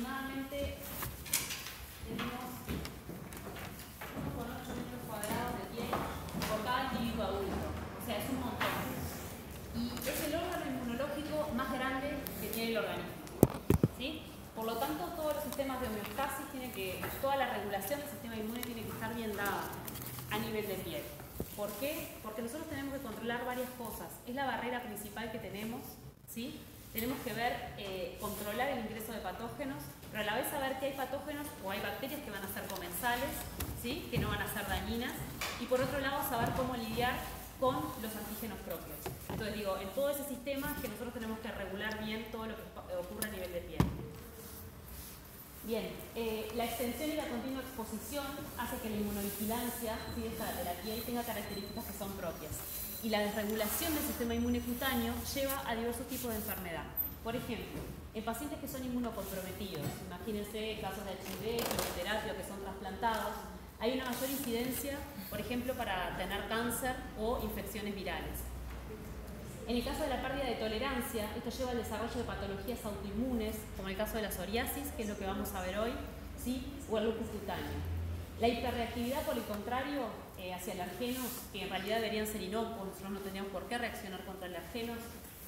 aproximadamente tenemos 1,8 metros cuadrados de piel por cada individuo adulto. O sea, es un montón. Y es el órgano inmunológico más grande que tiene el organismo. ¿Sí? Por lo tanto, todos los sistemas de homeostasis toda la regulación del sistema inmune tiene que estar bien dada a nivel de piel. ¿Por qué? Porque nosotros tenemos que controlar varias cosas. Es la barrera principal que tenemos, ¿sí? Tenemos que ver, controlar el ingreso de patógenos, pero a la vez saber que hay patógenos o hay bacterias que van a ser comensales, ¿sí? Que no van a ser dañinas. Y por otro lado, saber cómo lidiar con los antígenos propios. Entonces digo, en todo ese sistema es que nosotros tenemos que regular bien todo lo que ocurre a nivel de piel. Bien, la extensión y la continua exposición hace que la inmunovigilancia, ¿sí?, de la piel tenga características que son propias. Y la desregulación del sistema inmune cutáneo lleva a diversos tipos de enfermedad. Por ejemplo, en pacientes que son inmunocomprometidos, imagínense casos de HIV, quimioterapia, que son trasplantados, hay una mayor incidencia, por ejemplo, para tener cáncer o infecciones virales. En el caso de la pérdida de tolerancia, esto lleva al desarrollo de patologías autoinmunes, como el caso de la psoriasis, que es lo que vamos a ver hoy, ¿sí?, o el lupus cutáneo. La hiperreactividad, por el contrario, hacia alergenos, que en realidad deberían ser inocuos, nosotros no tendríamos por qué reaccionar contra alergenos,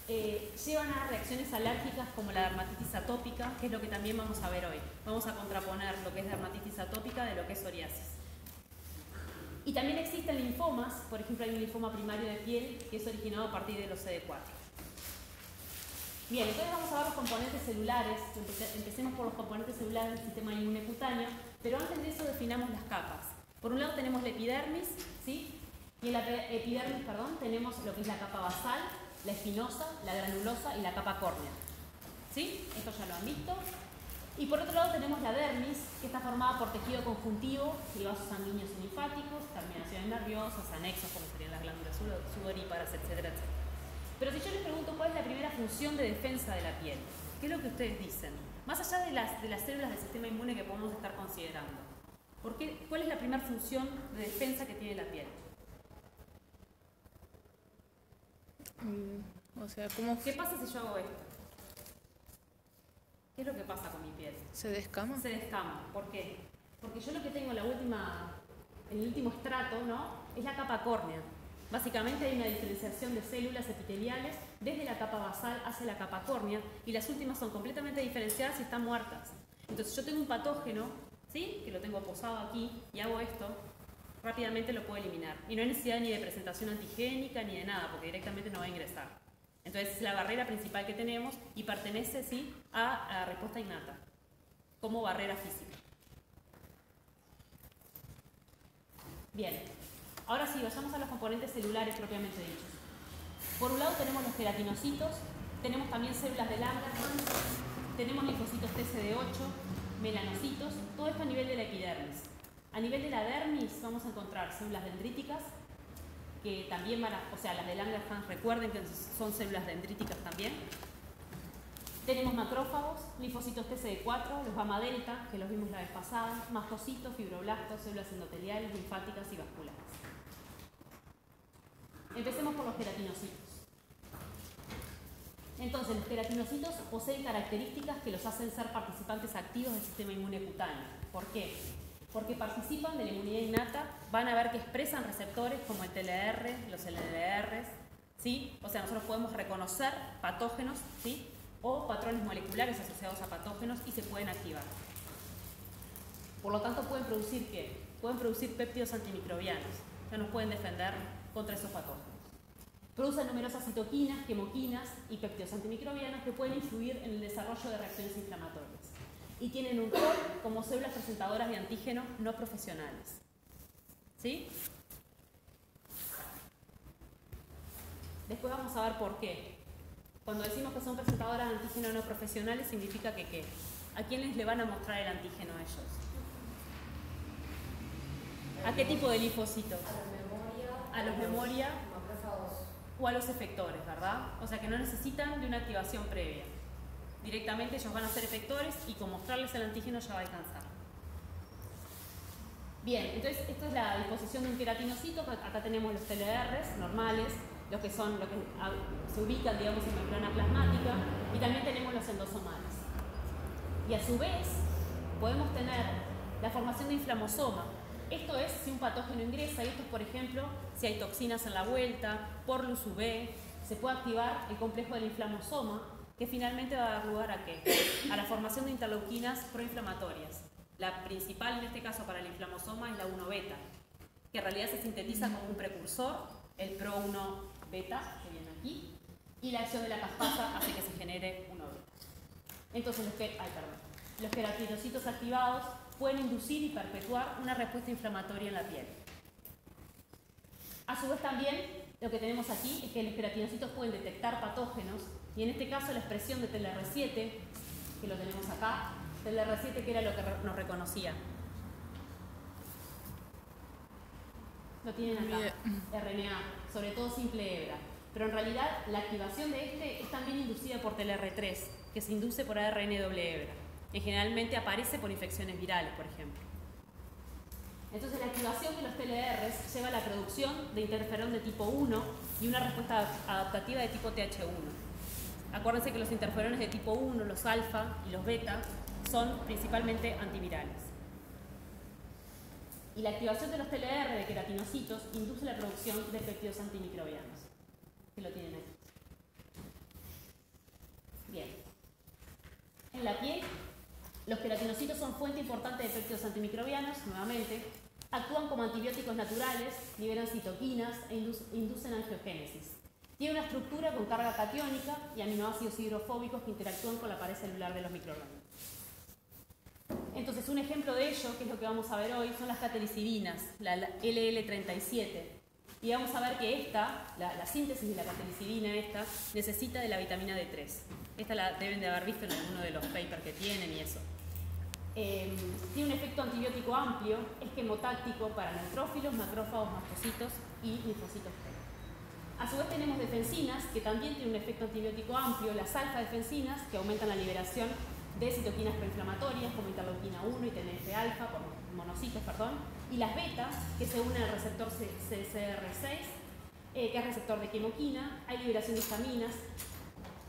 llevan a reacciones alérgicas como la dermatitis atópica, que es lo que también vamos a ver hoy. Vamos a contraponer lo que es dermatitis atópica de lo que es psoriasis. Y también existen linfomas, por ejemplo hay un linfoma primario de piel que es originado a partir de los CD4. Bien, entonces vamos a ver los componentes celulares. Empecemos por los componentes celulares del sistema inmune cutáneo, pero antes de eso definamos las capas. Por un lado tenemos la epidermis, ¿sí? Y en la epidermis, tenemos lo que es la capa basal, la espinosa, la granulosa y la capa córnea. ¿Sí? Esto ya lo han visto. Y por otro lado tenemos la dermis, que está formada por tejido conjuntivo y vasos sanguíneos y linfáticos, terminaciones nerviosas, anexos como serían las glándulas sudoríparas, etcétera, etcétera. Pero si yo les pregunto cuál es la primera función de defensa de la piel, ¿qué es lo que ustedes dicen? Más allá de las células del sistema inmune que podemos estar considerando, ¿cuál es la primera función de defensa que tiene la piel? O sea, ¿cómo? ¿Qué pasa si yo hago esto? ¿Qué es lo que pasa con mi piel? ¿Se descama? Se descama. ¿Por qué? Porque yo lo que tengo en el último estrato, ¿no?, es la capa córnea. Básicamente hay una diferenciación de células epiteliales desde la capa basal hacia la capa córnea y las últimas son completamente diferenciadas y están muertas. Entonces yo tengo un patógeno, ¿sí?, que lo tengo posado aquí y hago esto, rápidamente lo puedo eliminar. Y no hay necesidad ni de presentación antigénica ni de nada, porque directamente no va a ingresar. Entonces es la barrera principal que tenemos y pertenece, sí, a la respuesta innata, como barrera física. Bien, ahora sí, vayamos a los componentes celulares propiamente dichos. Por un lado tenemos los queratinocitos, tenemos también células de Langerhans, tenemos linfocitos TCD8, melanocitos, todo esto a nivel de la epidermis. A nivel de la dermis vamos a encontrar células dendríticas, que también las de Langerhans, recuerden que son células dendríticas también. Tenemos macrófagos, linfocitos TCD4, los gamma delta, que los vimos la vez pasada, mastocitos, fibroblastos, células endoteliales, linfáticas y vasculares. Empecemos por los queratinocitos. Entonces, los queratinocitos poseen características que los hacen ser participantes activos del sistema inmune cutáneo. ¿Por qué? Porque participan de la inmunidad innata, van a ver que expresan receptores como el TLR, los LDRs, ¿sí? O sea, nosotros podemos reconocer patógenos, ¿sí?, o patrones moleculares asociados a patógenos y se pueden activar. Por lo tanto, ¿pueden producir qué? Pueden producir péptidos antimicrobianos, que nos pueden defender contra esos patógenos. Producen numerosas citoquinas, quemoquinas y péptidos antimicrobianos que pueden influir en el desarrollo de reacciones inflamatorias. Y tienen un rol como células presentadoras de antígenos no profesionales. ¿Sí? Después vamos a ver por qué. Cuando decimos que son presentadoras de antígenos no profesionales, significa que ¿qué? ¿A quiénes le van a mostrar el antígeno a ellos? ¿A qué tipo de linfocitos? A los memoria o a los efectores, ¿verdad? O sea que no necesitan de una activación previa. Directamente ellos van a ser efectores y con mostrarles el antígeno ya va a alcanzar. Bien, entonces esto es la disposición de un queratinocito. Acá tenemos los TLRs normales, los que se ubican, digamos, en membrana plasmática, y también tenemos los endosomales. Y Y a su vez podemos tener la formación de inflamosoma. Esto es si un patógeno ingresa, y esto es, por ejemplo, si hay toxinas en la vuelta, por luz UV, se puede activar el complejo del inflamosoma, que finalmente va a dar lugar ¿a qué? A la formación de interleuquinas proinflamatorias. La principal en este caso para el inflamosoma es la 1-beta, que en realidad se sintetiza como un precursor, el pro-1-beta, que viene aquí, y la acción de la caspasa hace que se genere 1-beta. Entonces, los queratinocitos activados pueden inducir y perpetuar una respuesta inflamatoria en la piel. A su vez también, lo que tenemos aquí es que los queratinocitos pueden detectar patógenos, y en este caso la expresión de TLR7, que lo tenemos acá, TLR7 que era lo que nos reconocía. Lo tienen acá, RNA, sobre todo simple hebra. Pero en realidad la activación de este es también inducida por TLR3, que se induce por ARN doble hebra, que generalmente aparece por infecciones virales, por ejemplo. Entonces la activación de los TLRs lleva a la producción de interferón de tipo 1 y una respuesta adaptativa de tipo TH1. Acuérdense que los interferones de tipo 1, los alfa y los beta, son principalmente antivirales. Y la activación de los TLR de queratinocitos induce la producción de péptidos antimicrobianos, que lo tienen aquí. Bien. En la piel, los queratinocitos son fuente importante de péptidos antimicrobianos, nuevamente, actúan como antibióticos naturales, liberan citoquinas e inducen angiogénesis. Tiene una estructura con carga catiónica y aminoácidos hidrofóbicos que interactúan con la pared celular de los microorganismos. Entonces, un ejemplo de ello, que es lo que vamos a ver hoy, son las catelicirinas, la LL37. Y vamos a ver que la síntesis de la catelicidina necesita de la vitamina D3. Esta la deben de haber visto en alguno de los papers que tienen y eso. Tiene un efecto antibiótico amplio, es quemotáctico para neutrófilos, macrófagos, mastocitos y linfocitos T. A su vez tenemos defensinas, que también tienen un efecto antibiótico amplio, las alfa-defensinas, que aumentan la liberación de citoquinas proinflamatorias como interleuquina 1 y TNF-alfa, monocitos, y las beta, que se unen al receptor CCR6, que es receptor de quimoquina, hay liberación de histaminas,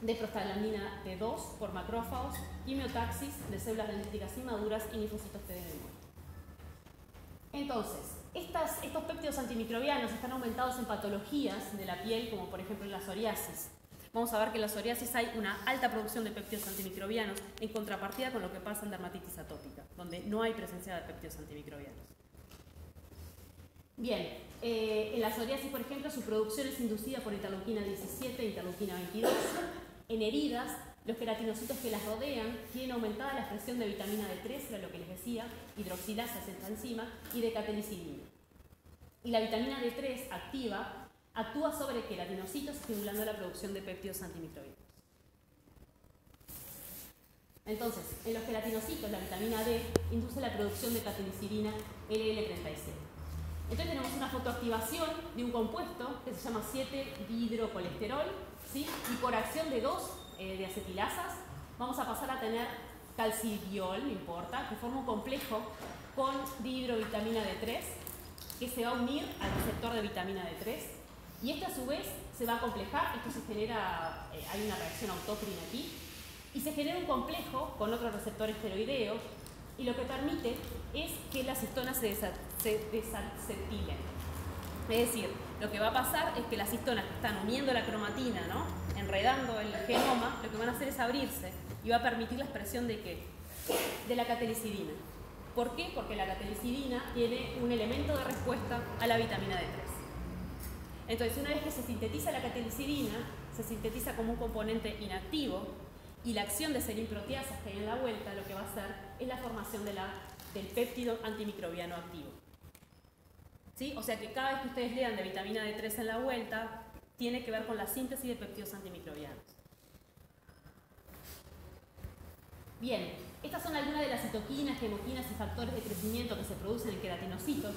de prostaglandina D2 por macrófagos, quimiotaxis de células dendríticas inmaduras y linfocitos T de memoria. Entonces, estos péptidos antimicrobianos están aumentados en patologías de la piel, como por ejemplo en la psoriasis. Vamos a ver que en la psoriasis hay una alta producción de péptidos antimicrobianos en contrapartida con lo que pasa en dermatitis atópica, donde no hay presencia de péptidos antimicrobianos. Bien, en la psoriasis, por ejemplo, su producción es inducida por interleuquina 17 e interleuquina 22. En heridas, los queratinocitos que las rodean tienen aumentada la expresión de vitamina D3, era lo que les decía, hidroxilasa es esta enzima, y de catelicidina. Y la vitamina D3 actúa sobre queratinocitos estimulando la producción de péptidos antimicrobianos. Entonces, en los queratinocitos, la vitamina D induce la producción de catelicidina LL37. Entonces tenemos una fotoactivación de un compuesto que se llama 7-dihidrocolesterol, ¿sí? Y por acción de dos de acetilasas vamos a pasar a tener calcidiol, no importa, que forma un complejo con dihidrovitamina D3 que se va a unir al receptor de vitamina D3 y este a su vez se va a complejar, esto se genera, hay una reacción autócrina aquí y se genera un complejo con otro receptor esteroideo y lo que permite es que las histonas se desacetilen. Es decir, lo que va a pasar es que las histonas que están uniendo la cromatina, ¿no?, enredando el genoma, lo que van a hacer es abrirse y va a permitir la expresión de ¿qué? De la catelicidina. ¿Por qué? Porque la catelicidina tiene un elemento de respuesta a la vitamina D3. Entonces, una vez que se sintetiza la catelicidina, se sintetiza como un componente inactivo y la acción de serin-proteasas que hay en la vuelta lo que va a hacer es la formación del péptido antimicrobiano activo. ¿Sí? O sea que cada vez que ustedes lean de vitamina D3 en la vuelta, tiene que ver con la síntesis de péptidos antimicrobianos. Bien, estas son algunas de las citoquinas, quimoquinas y factores de crecimiento que se producen en queratinocitos.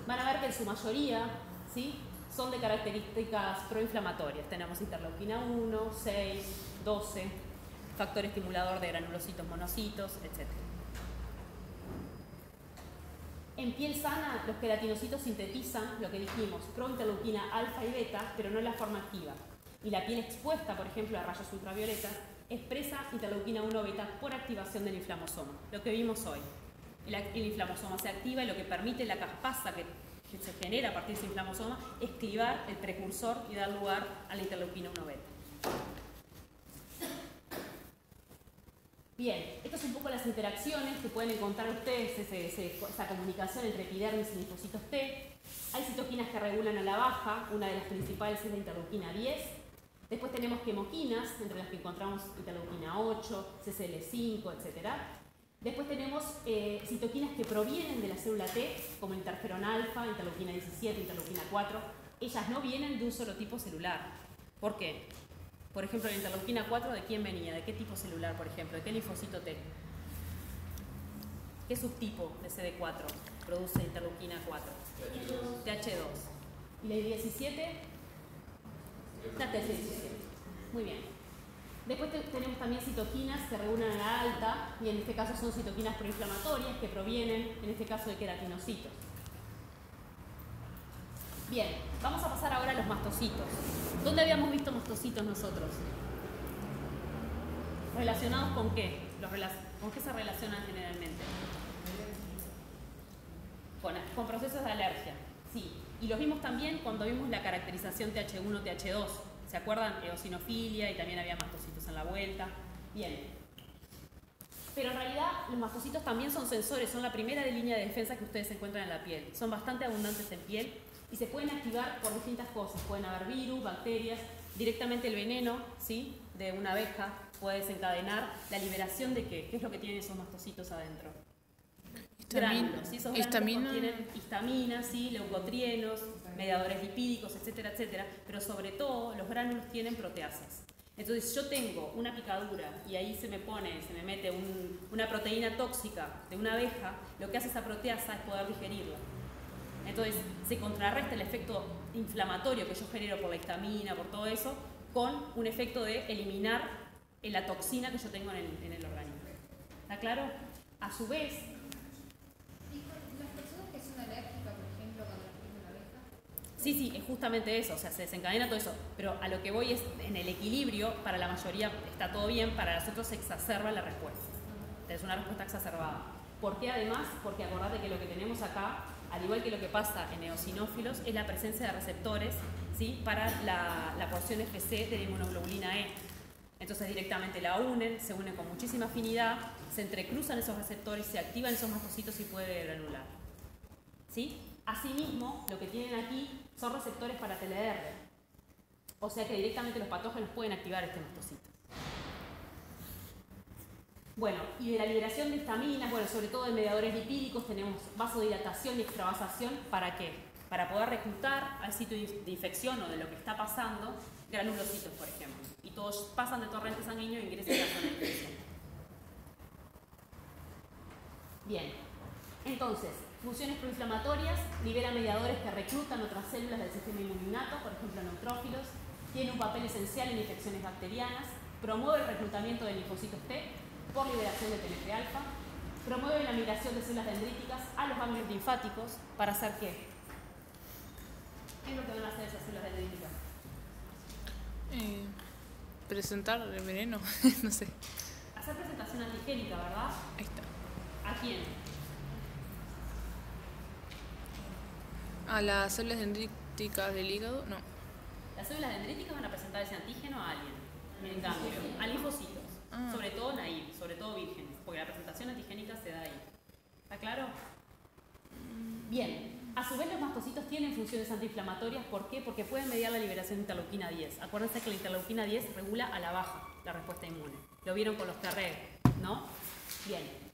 Van a ver que en su mayoría, ¿sí?, son de características proinflamatorias. Tenemos interleuquina 1, 6, 12, factor estimulador de granulocitos, monocitos, etc. En piel sana, los queratinocitos sintetizan lo que dijimos, prointerleuquina alfa y beta, pero no en la forma activa. Y la piel expuesta, por ejemplo, a rayos ultravioletas, expresa interleuquina 1 beta por activación del inflamosoma, lo que vimos hoy. El inflamosoma se activa y lo que permite la caspasa que se genera a partir de ese inflamosoma es clivar el precursor y dar lugar a la interleuquina 1 beta. Bien, estas son un poco las interacciones que pueden encontrar ustedes, esa comunicación entre epidermis y linfocitos T. Hay citoquinas que regulan a la baja, una de las principales es la interleuquina 10. Después tenemos quemoquinas, entre las que encontramos interleuquina 8, CCL5, etc. Después tenemos citoquinas que provienen de la célula T, como interferón alfa, interleuquina 17, interleuquina 4. Ellas no vienen de un solo tipo celular. ¿Por qué? Por ejemplo, la interleuquina 4, ¿de quién venía? ¿De qué tipo celular, por ejemplo? ¿De qué linfocito T? ¿Qué subtipo de CD4 produce interleuquina 4? TH2. ¿Y la 17? La TH17. Muy bien. Después tenemos también citoquinas que regulan a la alta, y en este caso son citoquinas proinflamatorias que provienen, en este caso, de queratinocitos. Bien, vamos a pasar ahora a los mastocitos. ¿Dónde habíamos visto mastocitos nosotros? ¿Relacionados con qué? ¿Con qué se relacionan generalmente? Con procesos de alergia, sí. Y los vimos también cuando vimos la caracterización TH1, TH2. ¿Se acuerdan? Eosinofilia, y también había mastocitos en la vuelta. Bien. Pero en realidad los mastocitos también son sensores, son la primera de línea de defensa que ustedes encuentran en la piel. Son bastante abundantes en piel y se pueden activar por distintas cosas. Pueden haber virus, bacterias, directamente el veneno, ¿sí?, de una abeja puede desencadenar la liberación de ¿qué? ¿Qué es lo que tienen esos mastocitos adentro? Gránulos, ¿sí? Esos gránulos contienen histamina, ¿sí?, leucotrienos, mediadores lipídicos, etcétera, etcétera, pero sobre todo los gránulos tienen proteasas. Entonces, si yo tengo una picadura y ahí se me mete una proteína tóxica de una abeja, lo que hace esa proteasa es poder digerirla. Entonces, se contrarresta el efecto inflamatorio que yo genero por la histamina, por todo eso, con un efecto de eliminar la toxina que yo tengo en el organismo. ¿Está claro? A su vez, ¿las personas que son alérgicas, por ejemplo, cuando les pica una abeja? sí, es justamente eso, o sea, se desencadena todo eso, pero a lo que voy es, en el equilibrio, para la mayoría está todo bien, para nosotros se exacerba la respuesta. Es una respuesta exacerbada. ¿Por qué además? Porque acordate que lo que tenemos acá, al igual que lo que pasa en eosinófilos, es la presencia de receptores, ¿sí?, para la porción FC de la inmunoglobulina E. Entonces directamente la unen, se unen con muchísima afinidad, se entrecruzan esos receptores, se activan esos mastocitos y puede granular. ¿Sí? Asimismo, lo que tienen aquí son receptores para TLR. O sea que directamente los patógenos pueden activar este mastocito. Bueno, y de la liberación de histaminas, bueno, sobre todo de mediadores lipídicos, tenemos vasodilatación y extravasación. ¿Para qué? Para poder reclutar al sitio de infección o de lo que está pasando granulocitos, por ejemplo. Y todos pasan de torrente sanguíneo e ingresan a la zona de infección. Bien, entonces, funciones proinflamatorias, libera mediadores que reclutan otras células del sistema inmuninato, por ejemplo neutrófilos, tiene un papel esencial en infecciones bacterianas, promueve el reclutamiento de linfocitos T por liberación de TNF-alfa, promueve la migración de células dendríticas a los ganglios linfáticos. ¿Para hacer qué? ¿Qué es lo que van a hacer esas células dendríticas? Presentar el veneno, no sé. Hacer presentación antigénica, ¿verdad? Ahí está. ¿A quién? ¿A las células dendríticas del hígado? No. Las células dendríticas van a presentar ese antígeno a alguien, en cambio, a linfocitos, sobre todo naive, sobre todo vírgenes, porque la presentación antigénica se da ahí. ¿Está claro? Bien. A su vez, los mastocitos tienen funciones antiinflamatorias. ¿Por qué? Porque pueden mediar la liberación de interleuquina 10. Acuérdense que la interleuquina 10 regula a la baja la respuesta inmune. Lo vieron con los TRE, ¿no? Bien.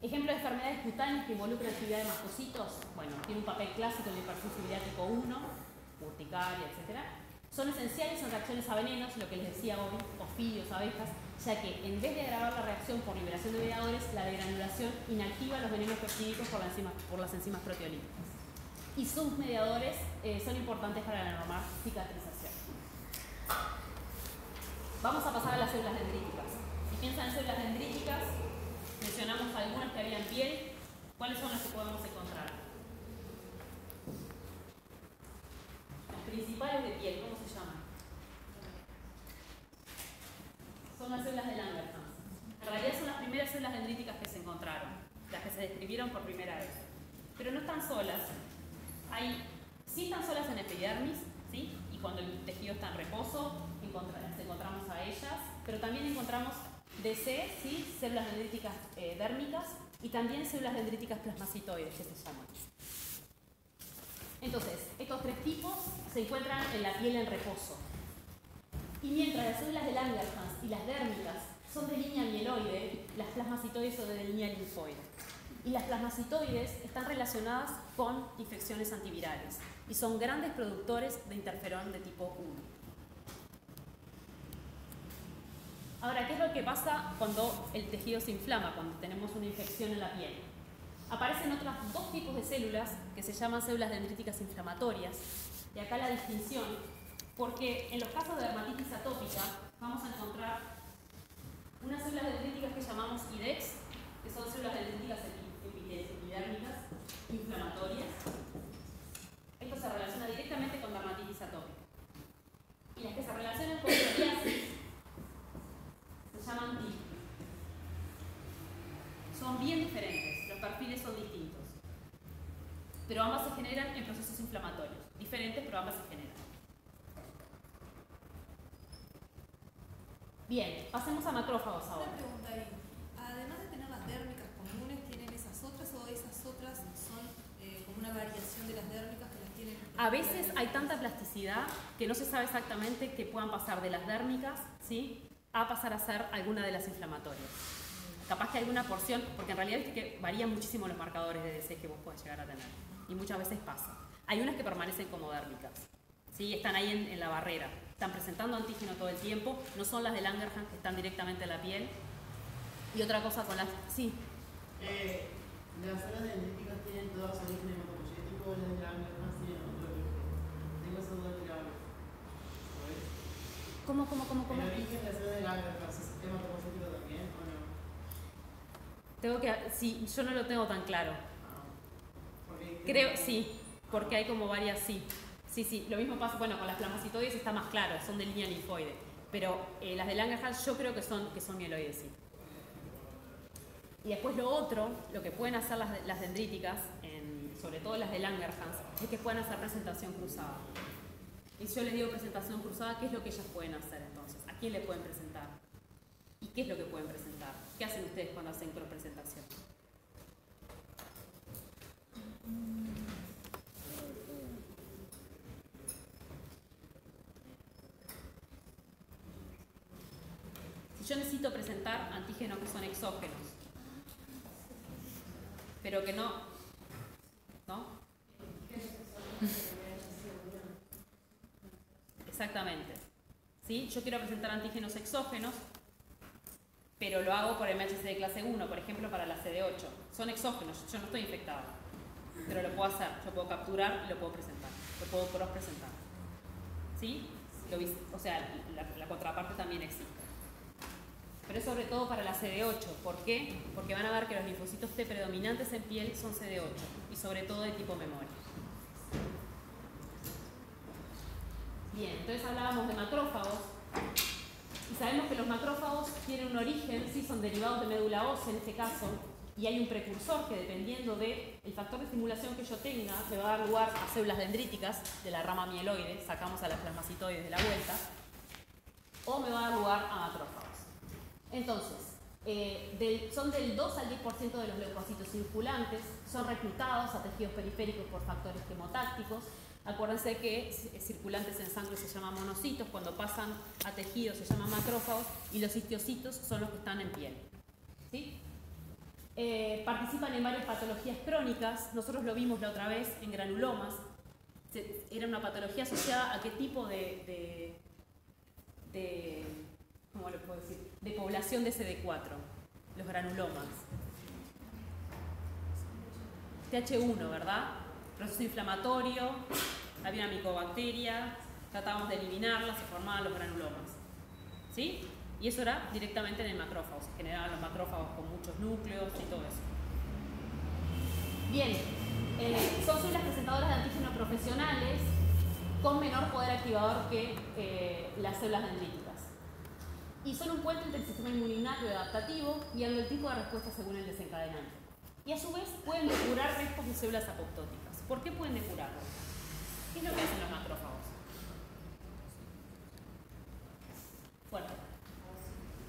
Ejemplo de enfermedades cutáneas que involucran actividad de mastocitos. Bueno, tiene un papel clásico en la hipersensibilidad tipo 1, urticaria, etc. Son esenciales en reacciones a venenos, lo que les decía hoy, ofidios, abejas, ya que en vez de agravar la reacción por liberación de mediadores, la degranulación inactiva los venenos peptídicos por las enzimas proteolíticas. Y sus mediadores son importantes para la normal cicatrización. Vamos a pasar a las células dendríticas. Si piensan en células dendríticas, mencionamos algunas que había en piel. ¿Cuáles son las que podemos encontrar? Las principales de piel, ¿cómo se llaman? son las células de Langerhans. En realidad son las primeras células dendríticas que se encontraron, las que se describieron por primera vez. Pero no están solas. Sí están solas en epidermis, ¿sí? Y cuando el tejido está en reposo, encontramos a ellas, pero también encontramos DC, ¿sí? Células dendríticas dérmicas y también células dendríticas plasmacitoides, que se llaman. Entonces, estos tres tipos se encuentran en la piel en reposo. Y mientras las células de Langerhans y las dérmicas son de línea mieloide, las plasmacitoides son de línea linfoide. Y las plasmacitoides están relacionadas con infecciones antivirales y son grandes productores de interferón de tipo 1. Ahora, ¿qué es lo que pasa cuando el tejido se inflama, cuando tenemos una infección en la piel? Aparecen otros dos tipos de células que se llaman células dendríticas inflamatorias. Y acá la distinción, porque en los casos de dermatitis atópica vamos a encontrar unas células dendríticas que llamamos IDEX, que son células dendríticas epidérmicas inflamatorias. Esto se relaciona directamente con dermatitis atópica. Y las que se relacionan con psoriasis se llaman TIP. Son bien diferentes, los perfiles son distintos. Pero ambas se generan en procesos inflamatorios. Diferentes, pero ambas se generan. Bien, pasemos a macrófagos ahora. Una pregunta ahí. Además de tener las dérmicas comunes, ¿tienen esas otras o esas otras son como una variación de las dérmicas que las tienen? A veces hay tanta plasticidad que no se sabe exactamente que puedan pasar de las dérmicas, ¿sí?, a pasar a ser alguna de las inflamatorias. Capaz que alguna porción, porque en realidad viste que varían muchísimo los marcadores de DC que vos podés llegar a tener. Y muchas veces pasa. Hay unas que permanecen como dérmicas, ¿sí?, están ahí en la barrera. Están presentando antígeno todo el tiempo, no son las de Langerhans que están directamente en la piel. Y otra cosa con las... Sí. Las células dendríticas tienen todas origen hematopoyético, las de Langerhans tienen otro origen. Tengo esa duda que hablo. ¿Cómo? ¿El origen de las células de Langerhans es hematopoyético también o no? Sí, yo no lo tengo tan claro. Porque Creo, sí, porque hay como varias, sí. Sí, lo mismo pasa, bueno, con las plasmacitoides está más claro, son de línea linfoide. Pero las de Langerhans yo creo que son mieloides, sí. Y después lo otro, lo que pueden hacer las dendríticas, sobre todo las de Langerhans, es que pueden hacer presentación cruzada. Y si yo les digo presentación cruzada, ¿qué es lo que ellas pueden hacer entonces? ¿A quién le pueden presentar? ¿Y qué es lo que pueden presentar? ¿Qué hacen ustedes cuando hacen cropresentación? Si yo necesito presentar antígenos que son exógenos, pero que no, exactamente, ¿sí? Yo quiero presentar antígenos exógenos, pero lo hago por MHC de clase 1, por ejemplo, para la CD8. Son exógenos, yo no estoy infectada, pero lo puedo hacer, yo puedo capturar y lo puedo presentar, lo puedo cross-presentar, ¿sí? O sea, la contraparte también existe. Pero es sobre todo para la CD8. ¿Por qué? Porque van a ver que los linfocitos T predominantes en piel son CD8 y sobre todo de tipo memoria. Bien, entonces hablábamos de macrófagos y sabemos que los macrófagos tienen un origen, sí, son derivados de médula ósea en este caso, y hay un precursor que dependiendo del factor de estimulación que yo tenga me va a dar lugar a células dendríticas de la rama mieloide, sacamos a las plasmacitoides de la vuelta, o me va a dar lugar a macrófagos. Entonces, son del 2 al 10% de los leucocitos circulantes, son reclutados a tejidos periféricos por factores quimotácticos. Acuérdense que circulantes en sangre se llaman monocitos, cuando pasan a tejidos se llaman macrófagos y los histiocitos son los que están en piel. ¿Sí? Participan en varias patologías crónicas, nosotros lo vimos la otra vez en granulomas. Era una patología asociada a qué tipo ¿cómo le puedo decir?, de población de CD4, los granulomas. TH1, ¿verdad? Proceso inflamatorio, había una micobacteria, tratábamos de eliminarla, se formaban los granulomas. ¿Sí? Y eso era directamente en el macrófago, se generaban los macrófagos con muchos núcleos y todo eso. Bien, son células presentadoras de antígenos profesionales con menor poder activador que las células dendríticas. y son un puente entre el sistema inmunitario y adaptativo, guiando el tipo de respuesta según el desencadenante. Y a su vez pueden depurar restos de células apoptóticas. ¿Por qué pueden depurarlo? ¿Qué es lo que hacen los macrófagos? Fuerte.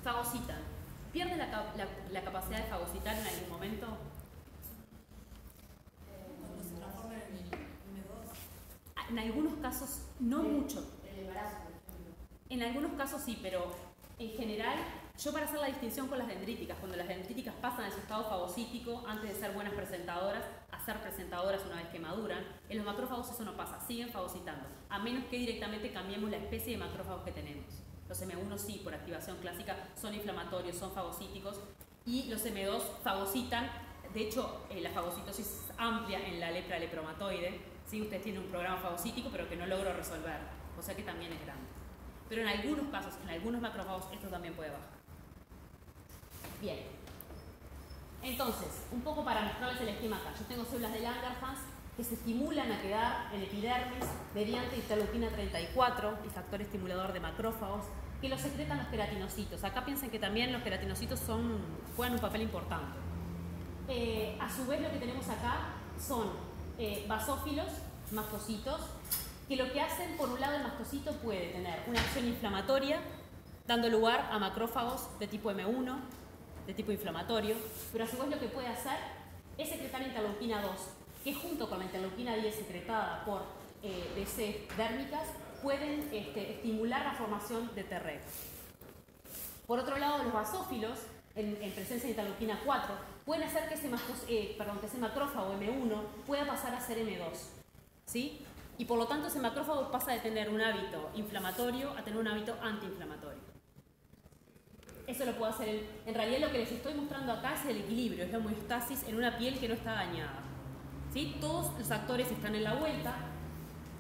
Fagocitan. ¿Pierden la capacidad de fagocitar en algún momento? Se transforma en M2. En algunos casos, no mucho. El embarazo, por ejemplo. En algunos casos sí, pero en general, yo para hacer la distinción con las dendríticas, cuando las dendríticas pasan de su estado fagocítico, antes de ser buenas presentadoras, a ser presentadoras una vez que maduran, en los macrófagos eso no pasa, siguen fagocitando, a menos que directamente cambiemos la especie de macrófagos que tenemos. Los M1 sí, por activación clásica, son inflamatorios, son fagocíticos, y los M2 fagocitan. De hecho, la fagocitosis es amplia en la lepra lepromatoide. ¿Sí? Ustedes tienen un programa fagocítico, pero que no logro resolver, o sea que también es grande. Pero en algunos casos, en algunos macrófagos, esto también puede bajar. Bien. Entonces, un poco para mostrarles el esquema acá. Yo tengo células de Langerhans que se estimulan a quedar en epidermis mediante interleuquina 34, el factor estimulador de macrófagos, que lo secretan los queratinocitos. Acá piensen que también los queratinocitos juegan un papel importante. A su vez, lo que tenemos acá son basófilos, mastocitos, que lo que hacen, por un lado, el mastocito puede tener una acción inflamatoria, dando lugar a macrófagos de tipo M1, de tipo inflamatorio, pero a su vez lo que puede hacer es secretar interleuquina 2, que junto con la interleuquina 10 secretada por DC dérmicas, pueden estimular la formación de Treg. Por otro lado, los basófilos, en presencia de interleuquina 4, pueden hacer que ese macrófago M1 pueda pasar a ser M2. ¿Sí? Y por lo tanto ese macrófago pasa de tener un hábito inflamatorio a tener un hábito antiinflamatorio. Eso lo puede hacer en realidad lo que les estoy mostrando acá es el equilibrio, es la homeostasis en una piel que no está dañada. ¿Sí? Todos los actores están en la vuelta.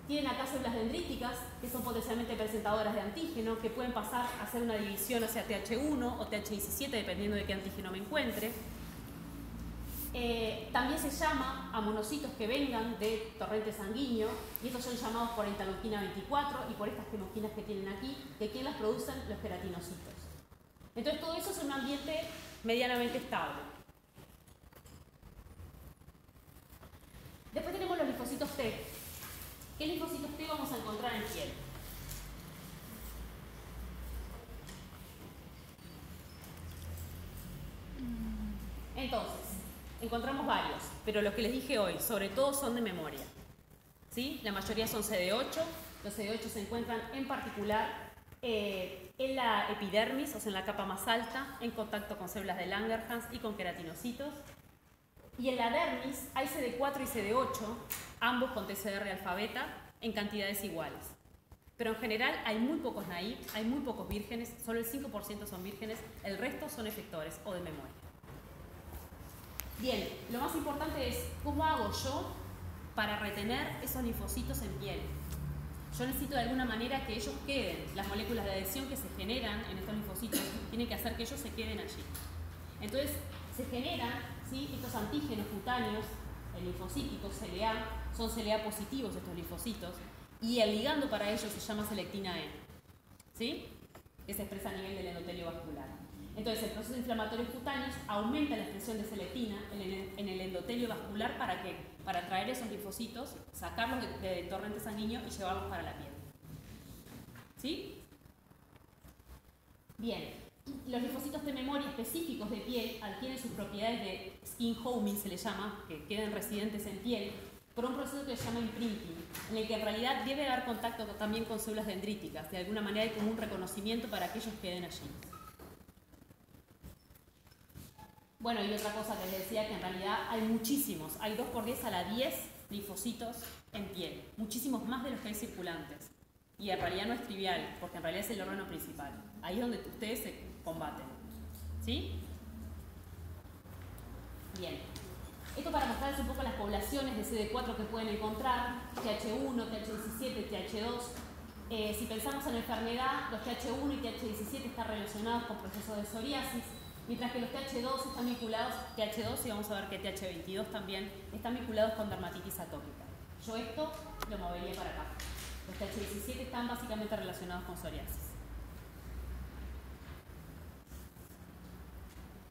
Tienen acá células dendríticas, que son potencialmente presentadoras de antígeno, que pueden pasar a hacer una división hacia TH1 o TH17, dependiendo de qué antígeno me encuentre. También se llama a monocitos que vengan de torrente sanguíneo, y estos son llamados por interleuquina 24 y por estas quimoquinas que tienen aquí, que quien las producen, los queratinocitos. Entonces todo eso es un ambiente medianamente estable. Después tenemos los linfocitos T. ¿Qué linfocitos T vamos a encontrar en piel? Entonces, encontramos varios, pero los que les dije hoy, sobre todo son de memoria. ¿Sí? La mayoría son CD8. Los CD8 se encuentran en particular en la epidermis, o sea, en la capa más alta, en contacto con células de Langerhans y con queratinocitos. Y en la dermis hay CD4 y CD8, ambos con TCR alfa-beta, en cantidades iguales. Pero en general hay muy pocos naive, hay muy pocos vírgenes, solo el 5% son vírgenes, el resto son efectores o de memoria. Bien, lo más importante es cómo hago yo para retener esos linfocitos en piel. Yo necesito de alguna manera que ellos queden. Las moléculas de adhesión que se generan en estos linfocitos tienen que hacer que ellos se queden allí. Entonces se generan, ¿sí?, estos antígenos cutáneos, el linfocítico CLA, son CLA positivos estos linfocitos, y el ligando para ellos se llama selectina E, ¿sí?, que se expresa a nivel del endotelio vascular. Entonces el proceso inflamatorio cutáneo aumenta la expresión de selectina en el endotelio vascular ¿para qué? Para traer esos linfocitos, sacarlos del torrente sanguíneo y llevarlos para la piel. ¿Sí? Bien, los linfocitos de memoria específicos de piel adquieren sus propiedades de skin homing, se les llama, que quedan residentes en piel, por un proceso que se llama imprinting, en el que en realidad debe haber contacto también con células dendríticas. De alguna manera hay como un reconocimiento para que ellos queden allí. Bueno, y otra cosa que les decía, que en realidad hay muchísimos, hay 2 por 10 a la 10 linfocitos en piel, muchísimos más de los que hay circulantes. Y en realidad no es trivial, porque en realidad es el órgano principal. Ahí es donde ustedes se combaten. ¿Sí? Bien. Esto para mostrarles un poco las poblaciones de CD4 que pueden encontrar, TH1, TH17, TH2. Si pensamos en enfermedad, los TH1 y TH17 están relacionados con procesos de psoriasis, mientras que los TH2 están vinculados, TH2 y vamos a ver que TH22 también, están vinculados con dermatitis atópica. Yo esto lo movería para acá. Los TH17 están básicamente relacionados con psoriasis.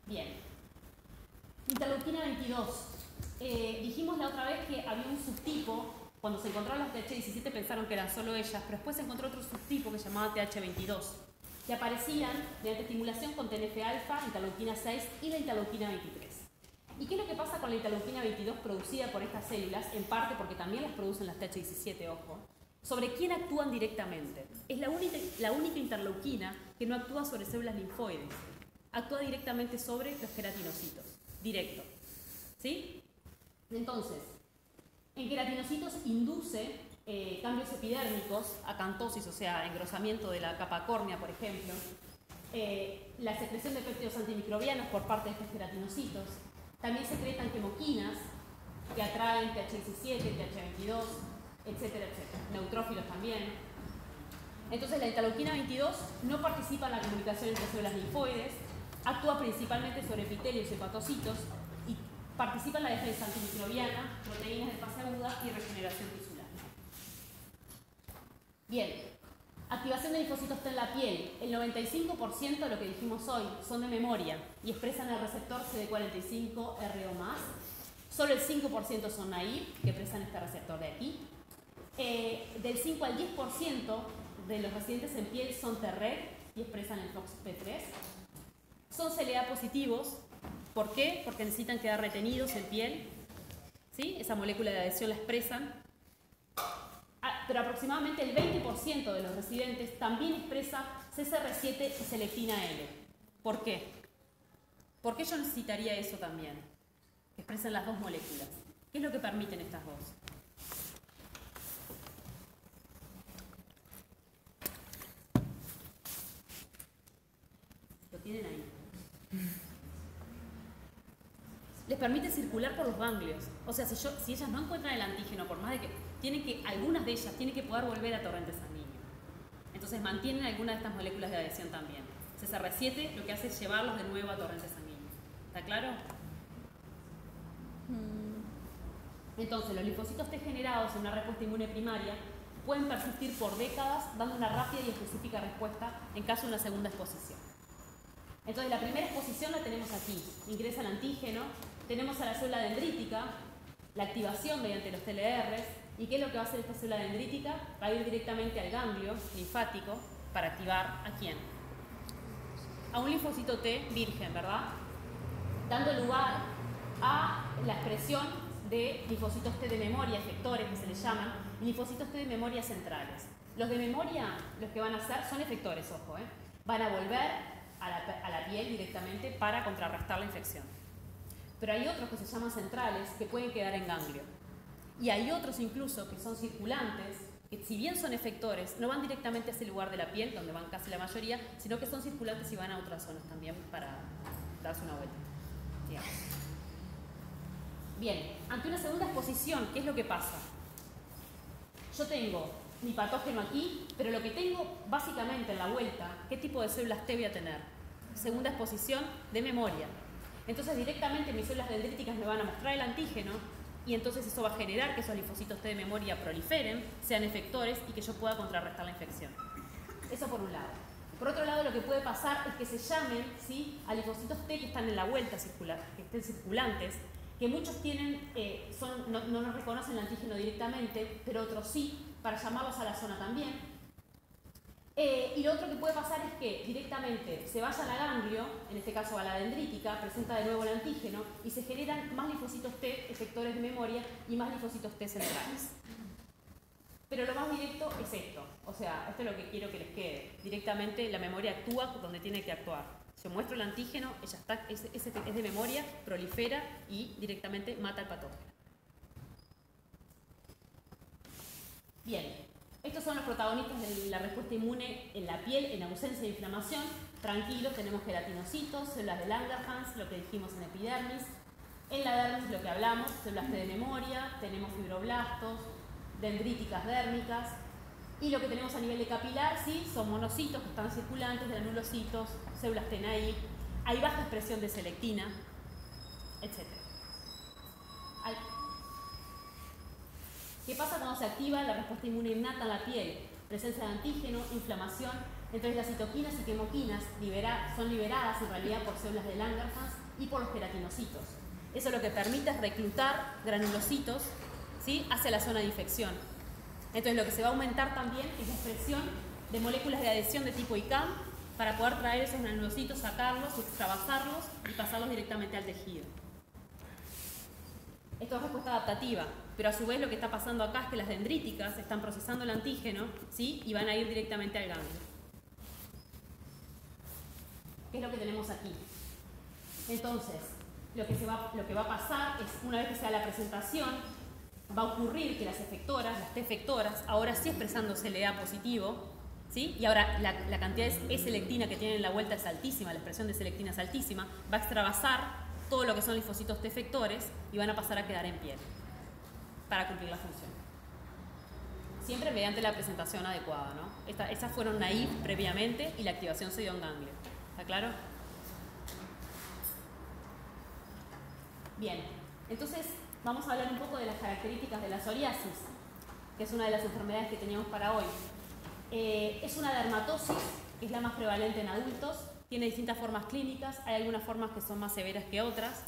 Bien. Interleuquina 22. Dijimos la otra vez que había un subtipo. Cuando se encontraron las TH17 pensaron que eran solo ellas, pero después se encontró otro subtipo que se llamaba TH22, que aparecían mediante estimulación con TNF-alfa, interleuquina 6 y la interleuquina 23. ¿Y qué es lo que pasa con la interleuquina 22 producida por estas células? En parte porque también las producen las TH17, ojo. ¿Sobre quién actúan directamente? Es la única interleuquina que no actúa sobre células linfoides. Actúa directamente sobre los queratinocitos. Directo. ¿Sí? Entonces, en queratinocitos induce cambios epidérmicos, acantosis, o sea, engrosamiento de la capa córnea, por ejemplo, la secreción de péptidos antimicrobianos por parte de estos queratinocitos. También secretan quemoquinas que atraen TH17, TH22, etcétera, etcétera. Neutrófilos también. Entonces la interleuquina 22 no participa en la comunicación entre células linfoides, actúa principalmente sobre epitelios y hepatocitos y participa en la defensa antimicrobiana, proteínas de fase aguda y regeneración tisular. Bien, activación de linfocitos T en la piel. El 95% de lo que dijimos hoy son de memoria y expresan el receptor CD45RO+. Solo el 5% son naive, que expresan este receptor de aquí. Del 5 al 10% de los residentes en piel son Treg y expresan el FOXP3. Son CLA positivos. ¿Por qué? Porque necesitan quedar retenidos en piel. ¿Sí? Esa molécula de adhesión la expresan. Pero aproximadamente el 20% de los residentes también expresa CCR7 y selectina L. ¿Por qué? ¿Por qué yo necesitaría eso también? Que expresen las dos moléculas. ¿Qué es lo que permiten estas dos? Lo tienen ahí. Les permite circular por los ganglios. O sea, si ellas no encuentran el antígeno, por más de que algunas de ellas tienen que poder volver a torrente sanguíneo. Entonces mantienen algunas de estas moléculas de adhesión también. CCR7 lo que hace es llevarlos de nuevo a torrente sanguíneo. ¿Está claro? Entonces, los linfocitos T generados en una respuesta inmune primaria pueden persistir por décadas dando una rápida y específica respuesta en caso de una segunda exposición. Entonces, la primera exposición la tenemos aquí. Ingresa el antígeno, tenemos a la célula dendrítica, la activación mediante los TLRs. ¿Y qué es lo que va a hacer esta célula dendrítica? Va a ir directamente al ganglio linfático para activar ¿a quién? A un linfocito T virgen, ¿verdad? Dando lugar a la expresión de linfocitos T de memoria, efectores que se les llaman, y linfocitos T de memoria centrales. Los de memoria, los que van a hacer, son efectores, ojo, van a volver a la piel directamente para contrarrestar la infección. Pero hay otros que se llaman centrales que pueden quedar en ganglio. Y hay otros incluso que son circulantes, que si bien son efectores, no van directamente a ese lugar de la piel, donde van casi la mayoría, sino que son circulantes y van a otras zonas también para darse una vuelta. Digamos. Bien, ante una segunda exposición, ¿qué es lo que pasa? Yo tengo mi patógeno aquí, pero lo que tengo básicamente en la vuelta, ¿qué tipo de células T voy a tener? Segunda exposición de memoria. Entonces directamente mis células dendríticas me van a mostrar el antígeno y entonces eso va a generar que esos linfocitos T de memoria proliferen, sean efectores y que yo pueda contrarrestar la infección. Eso por un lado. Por otro lado, lo que puede pasar es que se llamen, ¿sí?, a linfocitos T que están en la vuelta circular, que estén circulantes, que muchos tienen, no nos reconocen el antígeno directamente, pero otros sí, para llamarlos a la zona también. Y lo otro que puede pasar es que directamente se vayan al ganglio, en este caso a la dendrítica, presenta de nuevo el antígeno y se generan más linfocitos T efectores de memoria y más linfocitos T centrales. Pero lo más directo es esto, o sea, esto es lo que quiero que les quede. Directamente la memoria actúa donde tiene que actuar. Yo muestro el antígeno, ella está, es de memoria, prolifera y directamente mata al patógeno. Bien. Estos son los protagonistas de la respuesta inmune en la piel, en ausencia de inflamación. Tranquilos, tenemos queratinocitos, células de Langerhans, lo que dijimos en epidermis. En la dermis, lo que hablamos, células T de memoria, tenemos fibroblastos, dendríticas dérmicas. Y lo que tenemos a nivel de capilar, sí, son monocitos que están circulantes, granulocitos, células T naive. Hay baja expresión de selectina, etc. ¿Qué pasa cuando se activa la respuesta inmune innata en la piel? Presencia de antígeno, inflamación, Entonces las citoquinas y quemoquinas son liberadas en realidad por células de Langerhans y por los queratinocitos. Eso lo que permite es reclutar granulocitos, ¿sí?, hacia la zona de infección. Entonces lo que se va a aumentar también es la expresión de moléculas de adhesión de tipo ICAM para poder traer esos granulocitos, sacarlos, extravasarlos y pasarlos directamente al tejido. Esto es respuesta adaptativa, pero a su vez lo que está pasando acá es que las dendríticas están procesando el antígeno, ¿sí?, y van a ir directamente al ganglio. ¿Qué es lo que tenemos aquí? Entonces, lo que va a pasar es, una vez que sea la presentación, va a ocurrir que las efectoras, las T efectoras, ahora sí expresando CLA positivo, ¿sí?, y ahora la cantidad de E-selectina que tienen en la vuelta es altísima, la expresión de selectina es altísima, va a extravasar todo lo que son linfocitos T efectores y van a pasar a quedar en piel para cumplir la función. Siempre mediante la presentación adecuada, ¿no? Esas fueron naive previamente y la activación se dio en ganglio. ¿Está claro? Bien, entonces vamos a hablar un poco de las características de la psoriasis, que es una de las enfermedades que teníamos para hoy. Es una dermatosis, que es la más prevalente en adultos, tiene distintas formas clínicas, hay algunas formas que son más severas que otras.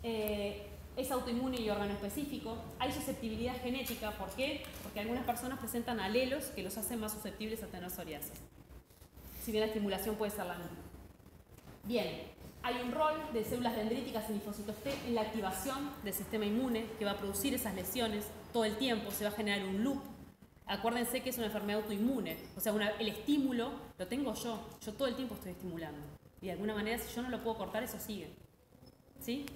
Es autoinmune y órgano específico. Hay susceptibilidad genética, ¿por qué? Porque algunas personas presentan alelos que los hacen más susceptibles a tener psoriasis, si bien la estimulación puede ser la misma. Bien, hay un rol de células dendríticas y linfocitos T en la activación del sistema inmune que va a producir esas lesiones todo el tiempo, se va a generar un loop. Acuérdense que es una enfermedad autoinmune, o sea, el estímulo lo tengo yo todo el tiempo estoy estimulando. Y de alguna manera, si yo no lo puedo cortar, eso sigue. ¿Sí?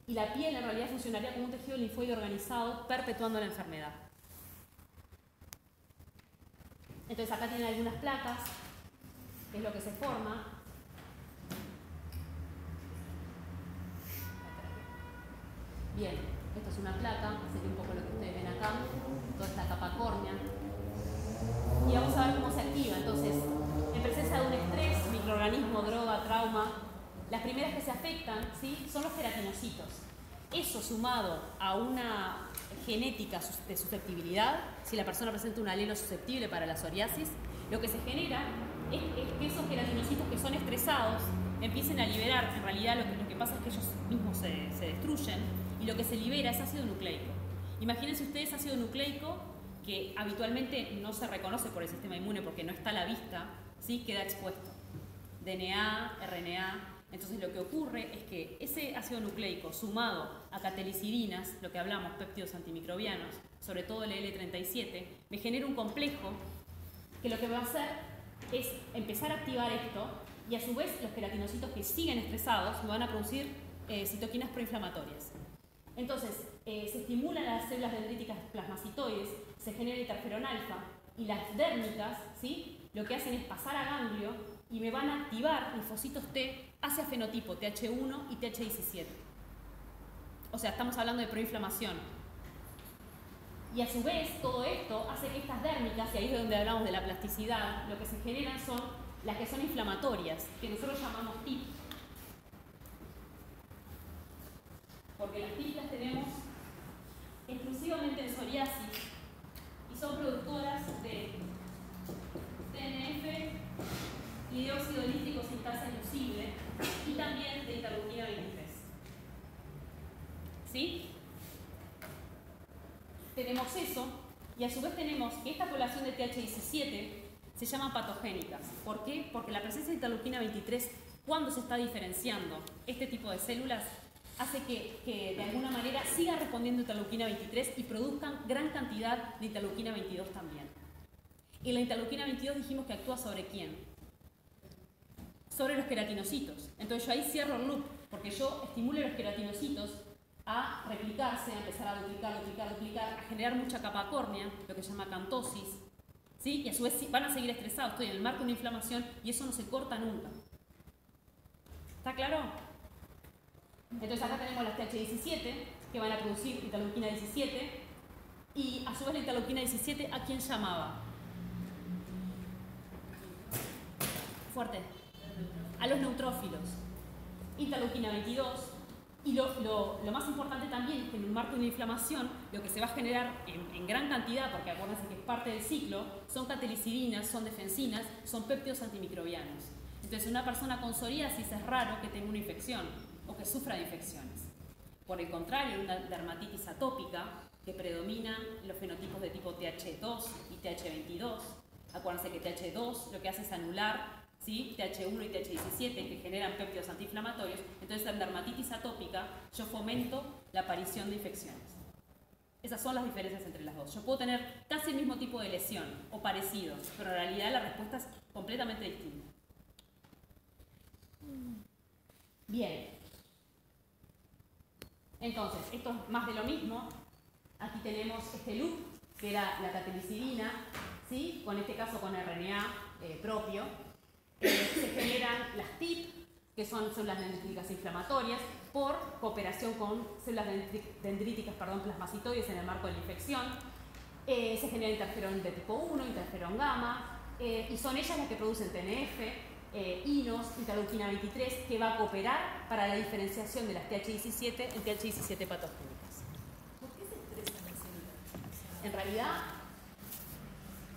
Y la piel en realidad funcionaría como un tejido linfoide organizado, perpetuando la enfermedad. Entonces acá tienen algunas placas, que es lo que se forma. Bien, esto es una placa, sería un poco lo que ustedes ven acá, toda esta capa córnea. Y vamos a ver cómo se activa. Entonces, en presencia de un estrés, microorganismo, droga, trauma, las primeras que se afectan, ¿sí?, son los queratinocitos. Eso sumado a una genética de susceptibilidad, si la persona presenta un alelo susceptible para la psoriasis, lo que se genera es que esos queratinocitos que son estresados empiecen a liberar. En realidad lo que pasa es que ellos mismos se destruyen y lo que se libera es ácido nucleico. Imagínense ustedes ácido nucleico que habitualmente no se reconoce por el sistema inmune porque no está a la vista, ¿sí?, queda expuesto. DNA, RNA. Entonces lo que ocurre es que ese ácido nucleico sumado a catelicidinas, lo que hablamos, péptidos antimicrobianos, sobre todo el L37, me genera un complejo que lo que va a hacer es empezar a activar esto y a su vez los queratinocitos que siguen estresados me van a producir citoquinas proinflamatorias. Entonces se estimulan las células dendríticas plasmacitoides, se genera interferón alfa y las dérmicas, ¿sí?, lo que hacen es pasar a ganglio y me van a activar linfocitos T hacia fenotipo TH1 y TH17. O sea, estamos hablando de proinflamación. Y a su vez, todo esto hace que estas dérmicas, y ahí es donde hablamos de la plasticidad, lo que se generan son las que son inflamatorias, que nosotros llamamos TIP. Porque las TIP las tenemos exclusivamente en psoriasis y son productoras de TNF y de óxido nítrico sintasa inducible y también de interleuquina 23. ¿Sí? Tenemos eso y a su vez tenemos que esta población de TH17 se llaman patogénicas. ¿Por qué? Porque la presencia de interleuquina 23, cuando se está diferenciando este tipo de células, hace que de alguna manera siga respondiendo interleuquina 23 y produzcan gran cantidad de interleuquina 22 también. Y la interleuquina 22 dijimos que actúa ¿sobre quién? Sobre los queratinocitos. Entonces yo ahí cierro el loop, porque yo estimulo a los queratinocitos a replicarse, a empezar a duplicar, a generar mucha capa córnea, lo que se llama acantosis, ¿sí? Y a su vez van a seguir estresados, estoy en el marco de una inflamación y eso no se corta nunca. ¿Está claro? Entonces acá tenemos las TH17 que van a producir interleuquina 17 y a su vez la interleuquina 17 ¿a quién llamaba? Fuerte. A los neutrófilos. Interleuquina 22 Y lo más importante también es que en un marco de una inflamación, lo que se va a generar en gran cantidad, porque acuérdense que es parte del ciclo, son catelicidinas, son defensinas, son péptidos antimicrobianos. Entonces, una persona con psoriasis es raro que tenga una infección o que sufra de infecciones. Por el contrario, una dermatitis atópica, que predominan los fenotipos de tipo TH2 y TH22. Acuérdense que TH2 lo que hace es anular, ¿sí?, TH1 y TH17, que generan péptidos antiinflamatorios. Entonces, en dermatitis atópica yo fomento la aparición de infecciones. Esas son las diferencias entre las dos. Yo puedo tener casi el mismo tipo de lesión o parecido, pero en realidad la respuesta es completamente distinta. Bien. Entonces, esto es más de lo mismo. Aquí tenemos este loop, que era la catelicidina, ¿sí?, con este caso con RNA propio. Se generan las TIP, que son células dendríticas inflamatorias, por cooperación con células dendríticas plasmacitoides en el marco de la infección. Se genera interferón de tipo 1, interferón gamma, y son ellas las que producen TNF, INOS, interleuquina 23, que va a cooperar para la diferenciación de las TH17 en TH17 patogénicas. ¿Por qué se estresan las células? En realidad,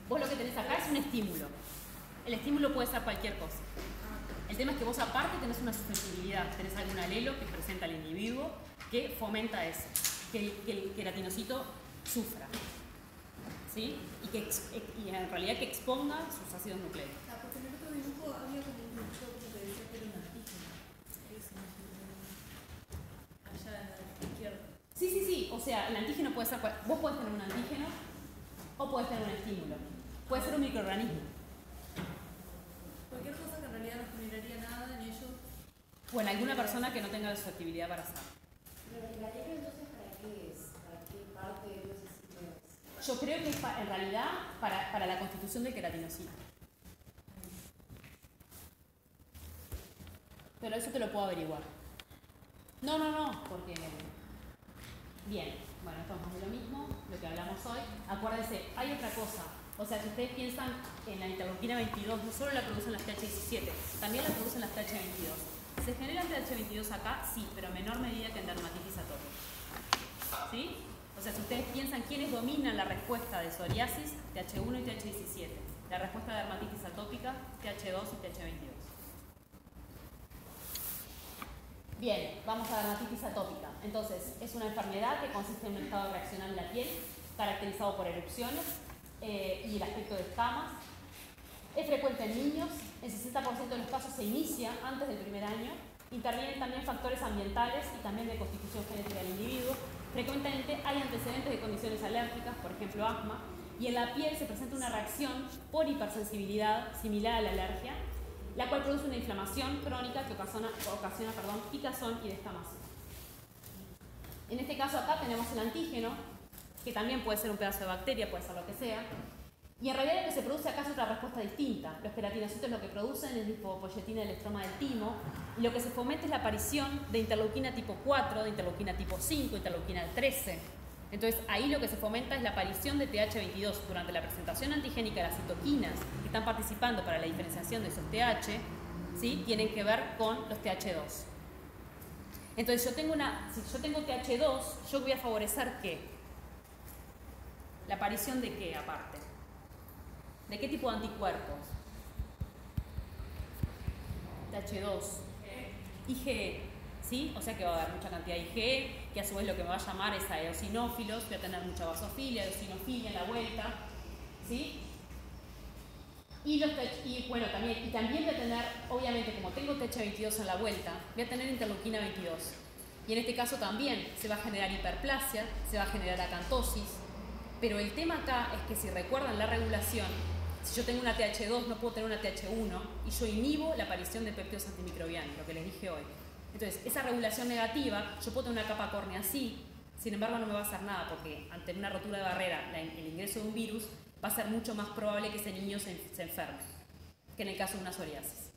vos lo que tenés acá es un estímulo. El estímulo puede ser cualquier cosa. El tema es que vos aparte tenés una susceptibilidad, tenés algún alelo que presenta el individuo que fomenta eso, que el queratinocito sufra, ¿sí? Y en realidad que exponga sus ácidos nucleicos. Porque en el otro dibujo había como un dibujo que decía que era un antígeno. Allá a la izquierda. Sí. O sea, el antígeno puede ser... Vos podés tener un antígeno o podés tener un estímulo. Puede ser un microorganismo. Cualquier cosa que en realidad no generaría nada en ellos. O en alguna persona que no tenga susceptibilidad para hacer. Pero el alelo entonces, ¿para qué es? ¿Para qué parte de los sistemas? Yo creo que es en realidad para la constitución del queratinocito. Pero eso te lo puedo averiguar. No, porque... Bien, bueno, esto es más de lo mismo, lo que hablamos hoy. Acuérdense, hay otra cosa. O sea, si ustedes piensan en la interleuquina 22, no solo la producen las TH17, también la producen las TH22. ¿Se genera el TH22 acá? Sí, pero en menor medida que en dermatitis atópica. ¿Sí? O sea, si ustedes piensan quiénes dominan la respuesta de psoriasis, TH1 y TH17. La respuesta de dermatitis atópica, TH2 y TH22. Bien, vamos a dermatitis atópica. Entonces, es una enfermedad que consiste en un estado reaccional de la piel, caracterizado por erupciones y el aspecto de escamas. Es frecuente en niños, el 60% de los casos se inicia antes del primer año. Intervienen también factores ambientales y también de constitución genética del individuo. Frecuentemente hay antecedentes de condiciones alérgicas, por ejemplo asma, y en la piel se presenta una reacción por hipersensibilidad similar a la alergia, la cual produce una inflamación crónica que ocasiona picazón y descamación. En este caso acá tenemos el antígeno, que también puede ser un pedazo de bacteria, puede ser lo que sea, y en realidad lo que se produce acá es otra respuesta distinta. Los queratinocitos lo que producen es lipopoyetina del estroma del timo, y lo que se fomenta es la aparición de interleuquina tipo 4, de interleuquina tipo 5, interleuquina 13. Entonces ahí lo que se fomenta es la aparición de TH22 durante la presentación antigénica de las citoquinas que están participando para la diferenciación de esos TH, ¿sí?, tienen que ver con los TH2. Entonces si yo tengo TH2, yo voy a favorecer ¿qué? La aparición de ¿qué aparte? ¿De qué tipo de anticuerpos? TH2, IgE, ¿sí? O sea que va a haber mucha cantidad de IgE, que a su vez lo que me va a llamar es a eosinófilos, voy a tener mucha basofilia, eosinofilia en la vuelta, ¿sí? Y también voy a tener, obviamente como tengo TH22 en la vuelta, voy a tener interleuquina 22. Y en este caso también se va a generar hiperplasia, se va a generar acantosis. Pero el tema acá es que si recuerdan la regulación, si yo tengo una TH2 no puedo tener una TH1 y yo inhibo la aparición de péptidos antimicrobianos, lo que les dije hoy. Entonces, esa regulación negativa, yo puedo tener una capa córnea así, sin embargo no me va a hacer nada porque ante una rotura de barrera, el ingreso de un virus, va a ser mucho más probable que ese niño se enferme que en el caso de una psoriasis.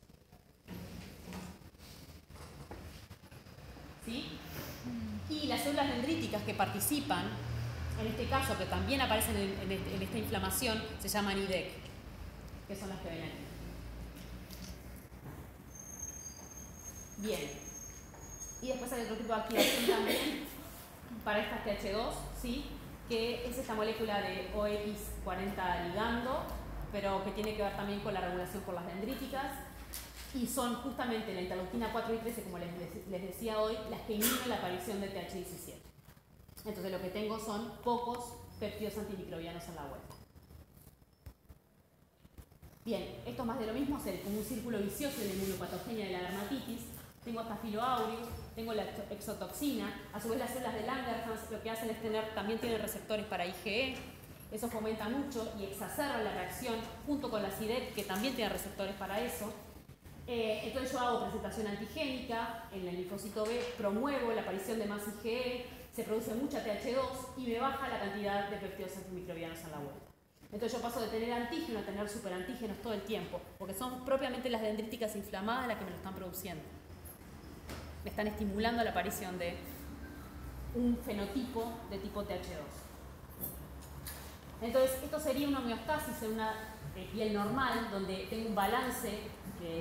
¿Sí? Y las células dendríticas que participan, en este caso, que también aparecen en esta inflamación, se llaman IDEC, que son las que ven aquí. Bien. Y después hay otro tipo de activación también para estas TH2, ¿sí? Que es esta molécula de OX40 ligando, pero que tiene que ver también con la regulación por las dendríticas. Y son justamente la interleuquina 4 y 13, como les decía hoy, las que inhiben la aparición de TH17. Entonces lo que tengo son pocos péptidos antimicrobianos en la vuelta. Bien, esto es más de lo mismo, es como un círculo vicioso de la inmunopatogenia de la dermatitis. Tengo Staphylo aureus, tengo la exotoxina, a su vez las células de Langerhans lo que hacen es también tienen receptores para IgE, eso fomenta mucho y exacerba la reacción junto con la CIDEP, que también tiene receptores para eso. Entonces yo hago presentación antigénica, en el linfocito B promuevo la aparición de más IgE, se produce mucha TH2 y me baja la cantidad de péptidos antimicrobianos en la vuelta. Entonces yo paso de tener antígeno a tener superantígenos todo el tiempo, porque son propiamente las dendríticas inflamadas las que me lo están produciendo. Me están estimulando la aparición de un fenotipo de tipo TH2. Entonces esto sería una homeostasis en una piel normal, donde tengo un balance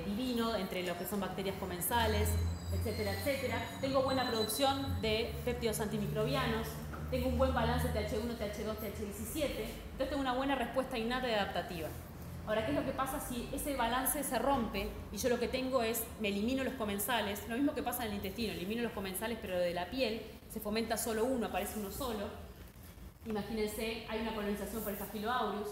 divino entre lo que son bacterias comensales, etcétera, etcétera. Tengo buena producción de péptidos antimicrobianos, tengo un buen balance TH1, TH2, TH17, entonces tengo una buena respuesta innata y adaptativa. Ahora, ¿qué es lo que pasa si ese balance se rompe y yo lo que tengo es, me elimino los comensales? Lo mismo que pasa en el intestino, elimino los comensales, pero de la piel se fomenta solo uno, aparece uno solo. Imagínense, hay una colonización por el Staphylo aureus,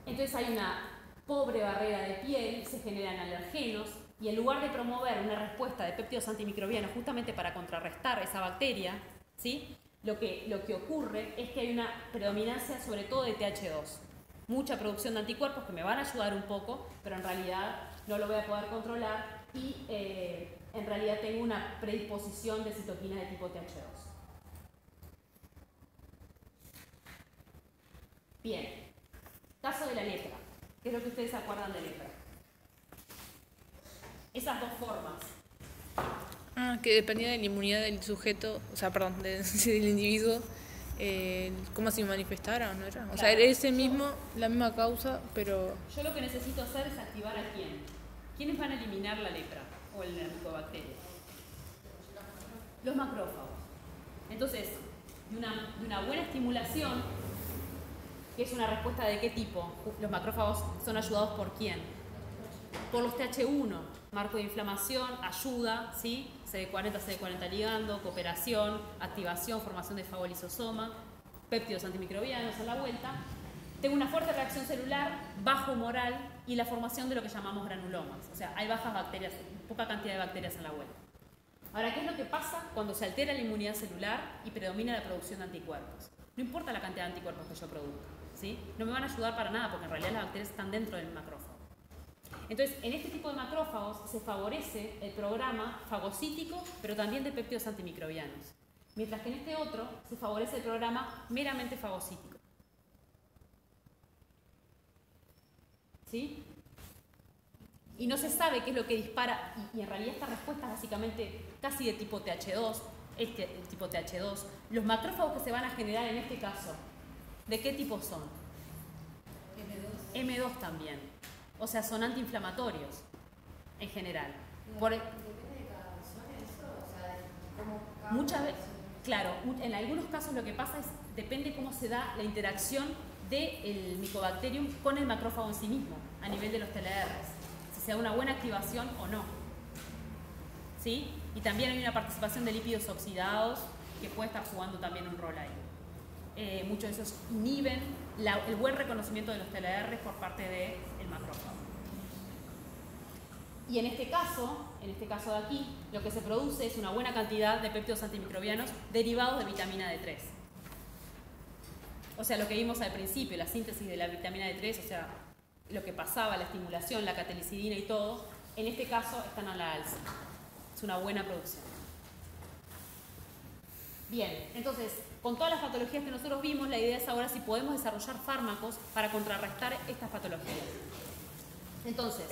entonces hay una pobre barrera de piel, se generan alergenos, y en lugar de promover una respuesta de péptidos antimicrobianos justamente para contrarrestar esa bacteria, ¿sí? Lo que ocurre es que hay una predominancia sobre todo de TH2. Mucha producción de anticuerpos que me van a ayudar un poco, pero en realidad no lo voy a poder controlar y en realidad tengo una predisposición de citoquinas de tipo TH2. Bien, caso de la lepra. ¿Qué es lo que ustedes se acuerdan de lepra? Esas dos formas. Que dependía de la inmunidad del sujeto, o sea, perdón, del individuo, cómo se manifestara, ¿no era? O sea, era ese mismo, la misma causa, pero... Yo lo que necesito hacer es activar a quién. ¿Quiénes van a eliminar la lepra o el micobacteria? Los macrófagos. Entonces, de una buena estimulación, que es una respuesta de qué tipo, los macrófagos son ayudados por quién. Por los TH1, marco de inflamación, ayuda, ¿sí? CD40, CD40 ligando, cooperación, activación, formación de fagolisosoma, péptidos antimicrobianos a la vuelta. Tengo una fuerte reacción celular, bajo humoral y la formación de lo que llamamos granulomas. O sea, hay bajas bacterias, poca cantidad de bacterias en la vuelta. Ahora, ¿qué es lo que pasa cuando se altera la inmunidad celular y predomina la producción de anticuerpos? No importa la cantidad de anticuerpos que yo produzca, ¿sí? No me van a ayudar para nada porque en realidad las bacterias están dentro del macrófago. Entonces, en este tipo de macrófagos se favorece el programa fagocítico, pero también de péptidos antimicrobianos. Mientras que en este otro se favorece el programa meramente fagocítico. ¿Sí? Y no se sabe qué es lo que dispara, y en realidad esta respuesta es básicamente casi de tipo TH2, el tipo TH2. Los macrófagos que se van a generar en este caso, ¿de qué tipo son? M2. M2 también. O sea, son antiinflamatorios en general. ¿Depende de cada persona eso? O sea, de cómo cada Muchas veces, claro, en algunos casos lo que pasa es, depende cómo se da la interacción del Mycobacterium con el macrófago en sí mismo, a nivel de los TLRs. Si se da una buena activación o no. ¿Sí? Y también hay una participación de lípidos oxidados que puede estar jugando también un rol ahí. Muchos de esos inhiben el buen reconocimiento de los TLRs por parte del macrófago. Y en este caso de aquí, lo que se produce es una buena cantidad de péptidos antimicrobianos derivados de vitamina D3. O sea, lo que vimos al principio, la síntesis de la vitamina D3, o sea, lo que pasaba, la estimulación, la catelicidina y todo, en este caso están a la alza. Es una buena producción. Bien, entonces, con todas las patologías que nosotros vimos, la idea es ahora si podemos desarrollar fármacos para contrarrestar estas patologías. Entonces,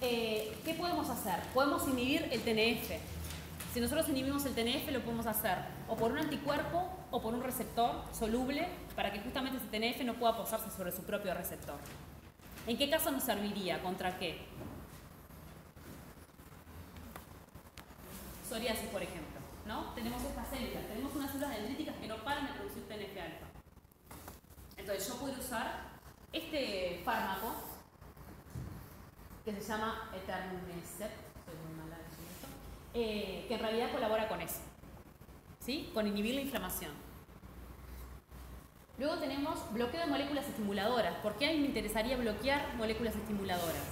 ¿qué podemos hacer? Podemos inhibir el TNF. Si nosotros inhibimos el TNF, lo podemos hacer o por un anticuerpo o por un receptor soluble para que justamente ese TNF no pueda posarse sobre su propio receptor. ¿En qué caso nos serviría? ¿Contra qué? psoriasis, por ejemplo, ¿no? Tenemos estas células, tenemos unas células dendríticas que no paran de producir TNF-alfa. Entonces yo puedo usar este fármaco que se llama Etanercept, soy muy mala diciendo esto, que en realidad colabora con eso, ¿sí? Con inhibir la inflamación. Luego tenemos bloqueo de moléculas estimuladoras. ¿Por qué a mí me interesaría bloquear moléculas estimuladoras?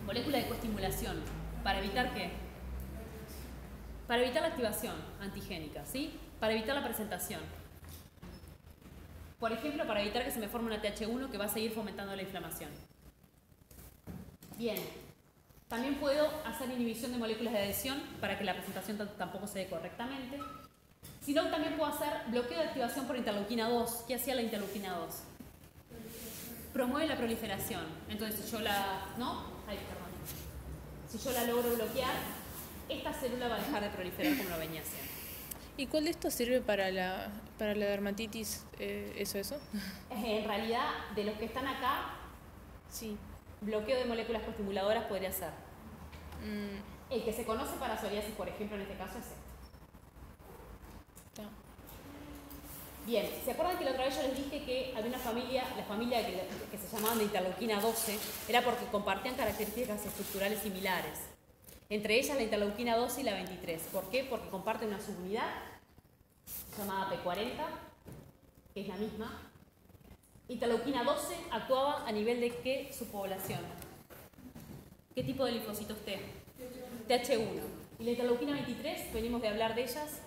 Molécula de coestimulación. ¿Para evitar qué? Para evitar la activación antigénica, ¿sí? Para evitar la presentación. Por ejemplo, para evitar que se me forme una TH1 que va a seguir fomentando la inflamación. Bien. También puedo hacer inhibición de moléculas de adhesión para que la presentación tampoco se dé correctamente. Si no, también puedo hacer bloqueo de activación por interleuquina 2. ¿Qué hacía la interleuquina 2? Promueve la proliferación. Entonces, si yo la... ¿no? Ay, perdón. Si yo la logro bloquear, esta célula va a dejar de proliferar como lo venía haciendo. ¿Y cuál de estos sirve para la dermatitis? ¿Eso? En realidad, de los que están acá, Sí. bloqueo de moléculas coestimuladoras podría ser. El que se conoce para psoriasis, por ejemplo, en este caso es este. Está. Bien, ¿se acuerdan que la otra vez yo les dije que había una familia, la familia que se llamaban de interleuquina 12, era porque compartían características estructurales similares? Entre ellas la interleuquina 12 y la 23. ¿Por qué? Porque comparten una subunidad llamada P40, que es la misma. Interleuquina 12 actuaba a nivel de ¿qué subpoblación? ¿Qué tipo de linfocitos T? TH1. Y la interleuquina 23, venimos de hablar de ellas.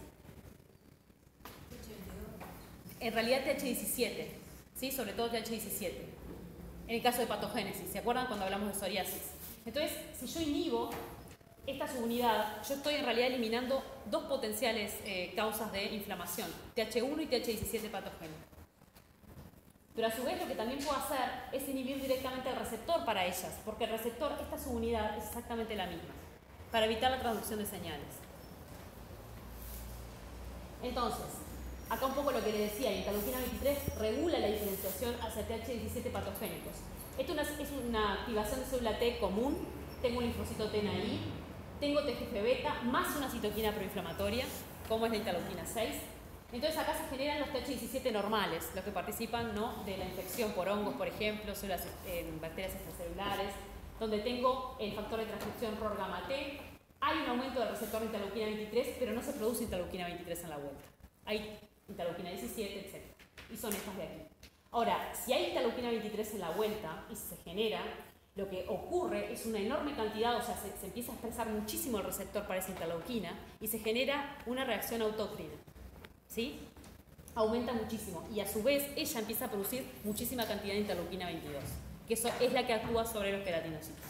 En realidad TH17, ¿sí? Sobre todo TH17. En el caso de patogénesis, ¿se acuerdan cuando hablamos de psoriasis? Entonces, si yo inhibo esta subunidad, yo estoy en realidad eliminando dos potenciales causas de inflamación, TH1 y TH17 patogénico. Pero a su vez lo que también puedo hacer es inhibir directamente el receptor para ellas, porque el receptor, esta subunidad, es exactamente la misma, para evitar la transducción de señales. Entonces, acá un poco lo que les decía, la interleuquina 23 regula la diferenciación hacia TH17 patogénicos. Esto es una activación de célula T común, tengo un linfocito T naive, tengo TGF-beta más una citoquina proinflamatoria, como es la interleuquina 6. Entonces acá se generan los TH17 normales, los que participan, ¿no?, de la infección por hongos, por ejemplo, células, bacterias extracelulares, donde tengo el factor de transcripción ROR gamma T. Hay un aumento del receptor de interleuquina 23, pero no se produce interleuquina 23 en la vuelta. Hay interleuquina 17, etc. Y son estas de aquí. Ahora, si hay interleuquina 23 en la vuelta y se genera, lo que ocurre es una enorme cantidad, o sea, se empieza a expresar muchísimo el receptor para esa interleuquina y se genera una reacción autócrina. ¿Sí? Aumenta muchísimo y a su vez ella empieza a producir muchísima cantidad de interleuquina 22, que eso es la que actúa sobre los queratinocitos.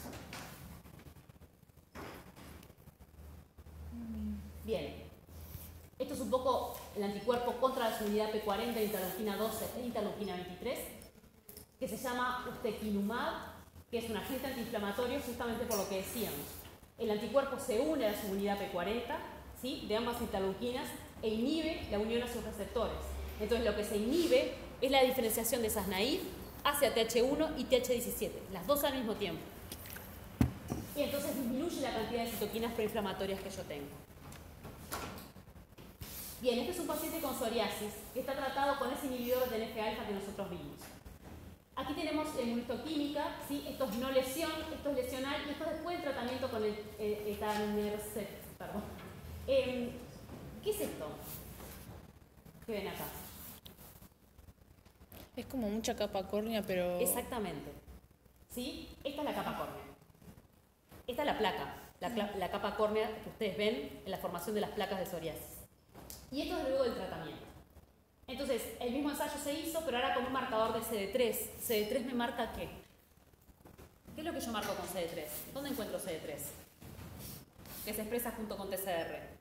Bien, esto es un poco el anticuerpo contra la subunidad P40 de interleuquina 12 e interleuquina 23, que se llama ustekinumab, que es un agente antiinflamatorio justamente por lo que decíamos. El anticuerpo se une a la subunidad P40, ¿sí?, de ambas interleuquinas, e inhibe la unión a sus receptores. Entonces lo que se inhibe es la diferenciación de esas naive hacia TH1 y TH17, las dos al mismo tiempo. Y entonces disminuye la cantidad de citoquinas proinflamatorias que yo tengo. Bien, este es un paciente con psoriasis que está tratado con ese inhibidor de TNF-alfa que nosotros vimos. Aquí tenemos inmunohistoquímica, ¿sí? Esto es no lesión, esto es lesional y esto es después del tratamiento con el etanercept. Perdón. ¿Qué es esto que ven acá? Es como mucha capa córnea, pero... Exactamente. ¿Sí? Esta es la capa córnea. Esta es la placa, la capa córnea que ustedes ven en la formación de las placas de psoriasis. Y esto es luego del tratamiento. Entonces, el mismo ensayo se hizo, pero ahora con un marcador de CD3. ¿CD3 me marca qué? ¿Qué es lo que yo marco con CD3? ¿Dónde encuentro CD3? Que se expresa junto con TCR.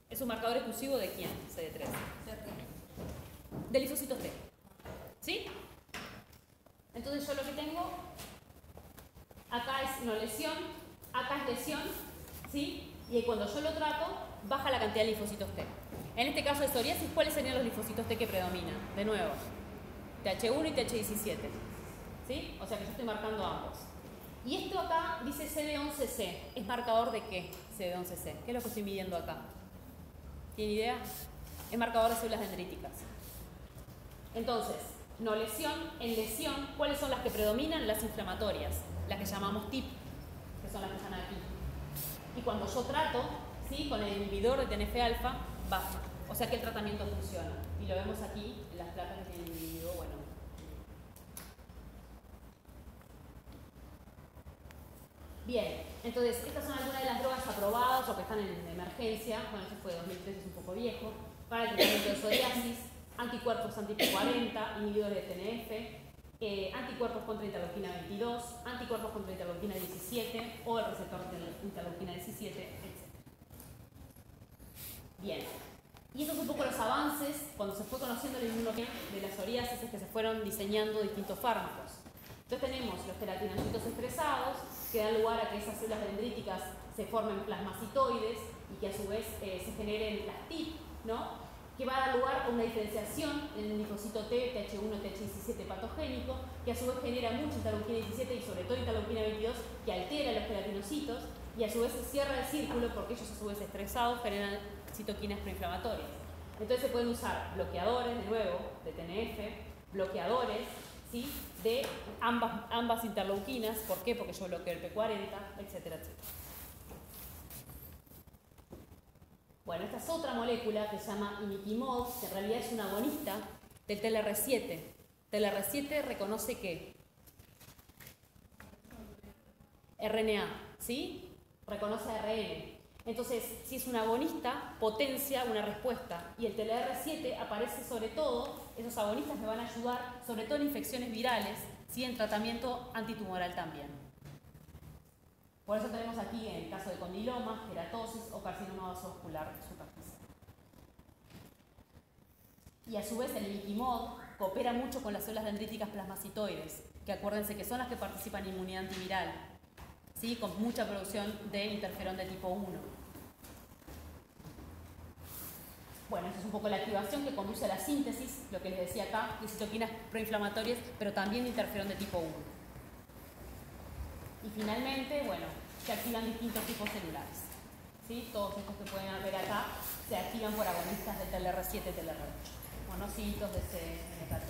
¿Es un marcador exclusivo de quién, CD3? De linfocitos T. ¿Sí? Entonces yo lo que tengo, acá es no lesión, acá es lesión, ¿sí? Y cuando yo lo trato, baja la cantidad de linfocitos T. En este caso de psoriasis, ¿cuáles serían los linfocitos T que predominan? De nuevo, TH1 y TH17. ¿Sí? O sea que yo estoy marcando ambos. Y esto acá dice CD11C. ¿Es marcador de qué? CD11C. ¿Qué es lo que estoy midiendo acá? ¿Tiene idea? Es marcador de células dendríticas. Entonces, no lesión, en lesión, ¿cuáles son las que predominan? Las inflamatorias, las que llamamos TIP, que son las que están aquí. Y cuando yo trato, ¿sí?, con el inhibidor de TNF-alfa, baja. O sea que el tratamiento funciona. Y lo vemos aquí en las placas que tienen el inhibidor, bueno. Bien, entonces estas son algunas de las drogas aprobadas o que están en emergencia. Bueno, esto fue de 2013, es un poco viejo. Para el tratamiento de psoriasis, anticuerpos anti-P40, inhibidores de TNF, anticuerpos contra interleuquina 22, anticuerpos contra interleuquina 17 o el receptor de interleuquina 17, etc. Bien, y estos son un poco los avances cuando se fue conociendo la inmunología de la psoriasis, es que se fueron diseñando distintos fármacos. Entonces tenemos los queratinocitos estresados, que dan lugar a que esas células dendríticas se formen plasmacitoides y que a su vez se generen las TIP, ¿no?, que va a dar lugar a una diferenciación en el linfocito T, TH1, TH17 patogénico, que a su vez genera mucha interleuquina 17 y sobre todo interleuquina 22, que altera los queratinocitos y a su vez se cierra el círculo porque ellos a su vez estresados generan citoquinas proinflamatorias. Entonces se pueden usar bloqueadores, de nuevo, de TNF, bloqueadores, ¿sí?, de ambas interleuquinas. ¿Por qué? Porque yo bloqueo el P40, etcétera, etcétera. Bueno, esta es otra molécula que se llama imiquimod, que en realidad es una agonista del TLR7. TLR7 reconoce ¿qué? RNA, ¿sí? Reconoce ARN. Entonces, si es un agonista, potencia una respuesta. Y el TLR7 aparece sobre todo, esos agonistas me van a ayudar, sobre todo en infecciones virales, ¿sí?, en tratamiento antitumoral también. Por eso tenemos aquí en el caso de condilomas, queratosis o carcinoma vasovascular superficial. Y a su vez el imiquimod coopera mucho con las células dendríticas plasmacitoides, que acuérdense que son las que participan en inmunidad antiviral, ¿sí?, con mucha producción de interferón de tipo 1. Bueno, esa es un poco la activación que conduce a la síntesis, lo que les decía acá, de citoquinas proinflamatorias, pero también de interferón de tipo 1. Y finalmente, bueno, se activan distintos tipos celulares, ¿sí? Todos estos que pueden ver acá se activan por agonistas de TLR7 y TLR8, monocitos de CNKT.